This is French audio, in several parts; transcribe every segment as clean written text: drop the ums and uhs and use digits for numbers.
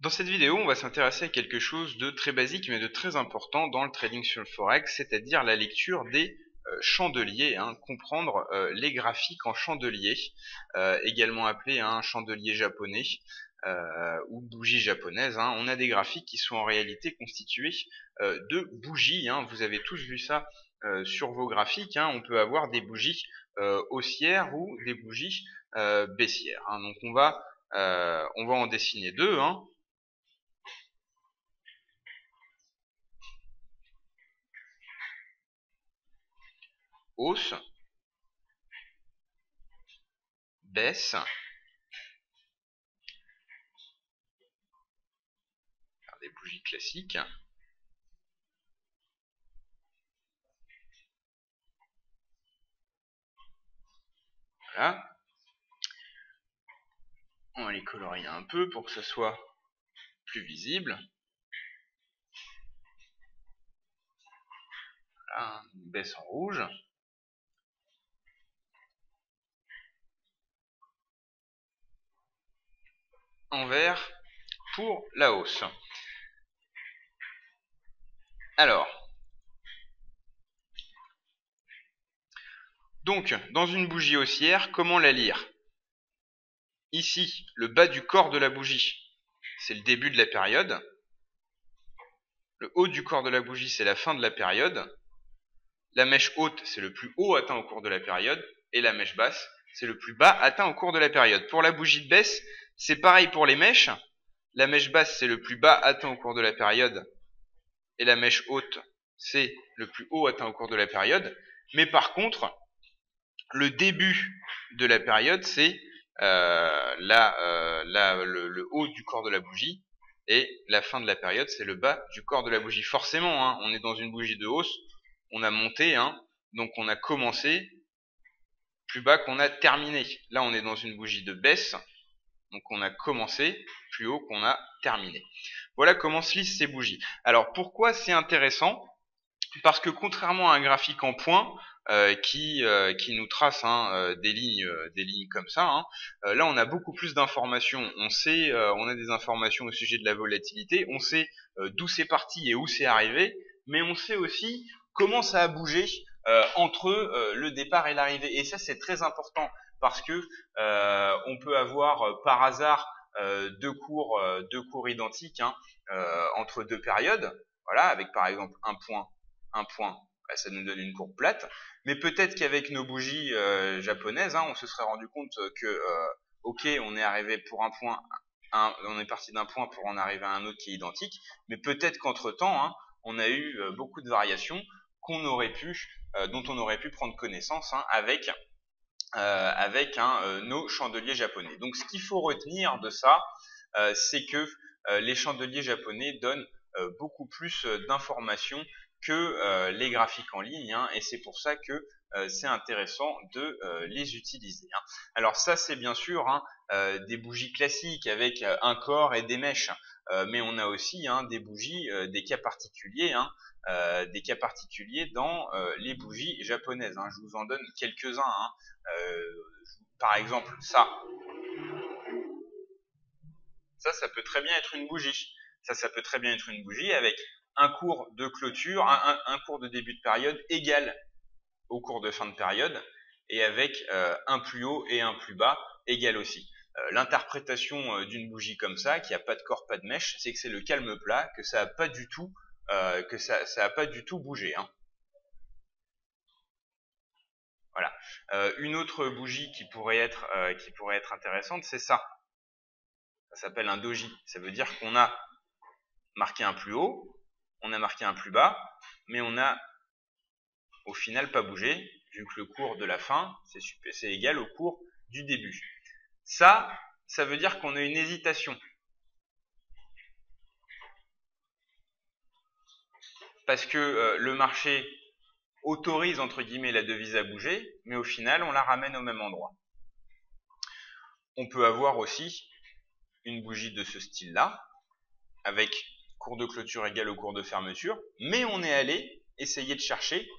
Dans cette vidéo, on va s'intéresser à quelque chose de très basique mais de très important dans le trading sur le forex, c'est-à-dire la lecture des chandeliers, comprendre les graphiques en chandelier, également appelé un chandelier japonais ou bougie japonaise. On a des graphiques qui sont en réalité constitués de bougies. Vous avez tous vu ça sur vos graphiques. On peut avoir des bougies haussières ou des bougies baissières. Donc on va en dessiner deux. Hausse, baisse, des bougies classiques. Voilà. On va les colorier un peu pour que ce soit plus visible. Voilà, une baisse en rouge. En vert pour la hausse. Alors, donc, dans une bougie haussière, comment la lire? Ici, le bas du corps de la bougie, c'est le début de la période. Le haut du corps de la bougie, c'est la fin de la période. La mèche haute, c'est le plus haut atteint au cours de la période. Et la mèche basse, c'est le plus bas atteint au cours de la période. Pour la bougie de baisse, c'est pareil pour les mèches. La mèche basse, c'est le plus bas atteint au cours de la période. Et la mèche haute, c'est le plus haut atteint au cours de la période. Mais par contre, le début de la période, c'est le haut du corps de la bougie. Et la fin de la période, c'est le bas du corps de la bougie. Forcément, on est dans une bougie de hausse. On a monté, donc on a commencé plus bas qu'on a terminé. Là, on est dans une bougie de baisse. Donc on a commencé plus haut qu'on a terminé. Voilà comment se lisent ces bougies. Alors pourquoi c'est intéressant? Parce que contrairement à un graphique en points qui nous trace des lignes comme ça, là on a beaucoup plus d'informations. On sait, on a des informations au sujet de la volatilité, on sait d'où c'est parti et où c'est arrivé, mais on sait aussi comment ça a bougé entre le départ et l'arrivée. Et ça c'est très important parce que on peut avoir par hasard deux cours identiques entre deux périodes. Voilà, avec par exemple un point, ça nous donne une courbe plate. Mais peut-être qu'avec nos bougies japonaises, on se serait rendu compte que, ok, on est arrivé pour un point, on est parti d'un point pour en arriver à un autre qui est identique, mais peut-être qu'entre-temps, on a eu beaucoup de variations dont on aurait pu prendre connaissance avec nos chandeliers japonais. Donc ce qu'il faut retenir de ça, c'est que les chandeliers japonais donnent beaucoup plus d'informations que les graphiques en ligne, et c'est pour ça que c'est intéressant de les utiliser. Alors ça c'est bien sûr des bougies classiques avec un corps et des mèches, mais on a aussi des bougies, des cas particuliers, dans les bougies japonaises. Je vous en donne quelques-uns. Par exemple ça peut très bien être une bougie. Ça peut très bien être une bougie avec un cours de clôture, un cours de début de période égal au cours de fin de période, et avec un plus haut et un plus bas égal aussi. L'interprétation d'une bougie comme ça, qui n'a pas de corps, pas de mèche, c'est que c'est le calme plat, que ça n'a pas du tout, bougé. Voilà. Une autre bougie qui pourrait être intéressante, c'est ça. Ça s'appelle un doji. Ça veut dire qu'on a marqué un plus haut, on a marqué un plus bas, mais on a au final pas bougé, vu que le cours de la fin, c'est égal au cours du début. Ça veut dire qu'on a une hésitation. Parce que le marché autorise, entre guillemets, la devise à bouger, mais au final, on la ramène au même endroit. On peut avoir aussi une bougie de ce style-là, avec cours de clôture égal au cours de fermeture, mais on est allé essayer de chercher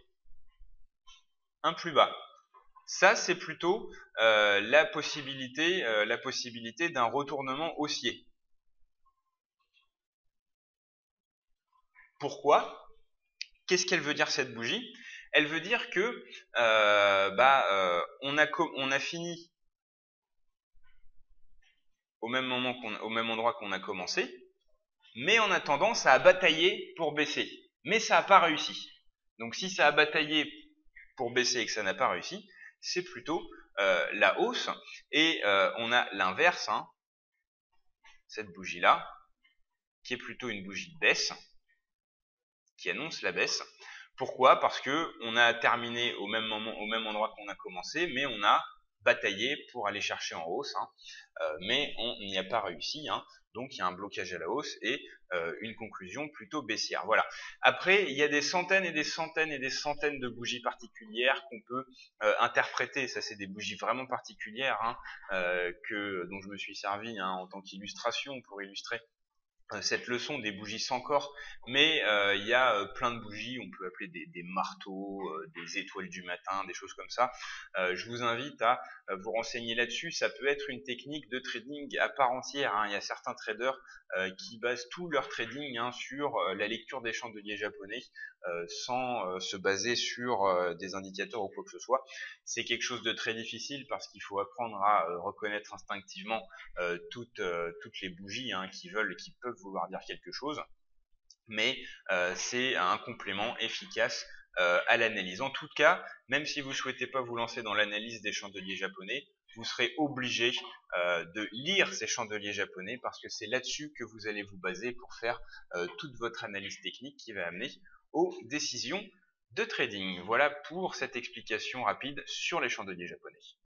un plus bas. Ça, c'est plutôt la possibilité d'un retournement haussier. Pourquoi? Qu'est-ce qu'elle veut dire cette bougie? Elle veut dire que on a fini au même endroit qu'on a commencé, mais en attendant, ça a bataillé pour baisser, mais ça n'a pas réussi. Donc si ça a bataillé pour baisser et que ça n'a pas réussi, c'est plutôt la hausse. Et on a l'inverse, hein, cette bougie-là, qui est plutôt une bougie de baisse, qui annonce la baisse. Pourquoi? Parce que on a terminé au même moment, au même endroit qu'on a commencé, mais on a bataillé pour aller chercher en hausse, hein, mais on n'y a pas réussi, hein, donc il y a un blocage à la hausse et une conclusion plutôt baissière. Voilà. Après, il y a des centaines et des centaines et des centaines de bougies particulières qu'on peut interpréter. Ça, c'est des bougies vraiment particulières, hein, dont je me suis servi, hein, en tant qu'illustration pour illustrer cette leçon des bougies sans corps, mais il y a plein de bougies, on peut appeler des marteaux, des étoiles du matin, des choses comme ça. Je vous invite à vous renseigner là-dessus. Ça peut être une technique de trading à part entière, hein. Il y a certains traders qui basent tout leur trading, hein, sur la lecture des chandeliers japonais, sans se baser sur des indicateurs ou quoi que ce soit. C'est quelque chose de très difficile parce qu'il faut apprendre à reconnaître instinctivement toutes les bougies, hein, qui peuvent vouloir dire quelque chose, mais c'est un complément efficace à l'analyse. En tout cas, même si vous ne souhaitez pas vous lancer dans l'analyse des chandeliers japonais, vous serez obligé de lire ces chandeliers japonais parce que c'est là-dessus que vous allez vous baser pour faire toute votre analyse technique qui va amener aux décisions de trading. Voilà pour cette explication rapide sur les chandeliers japonais.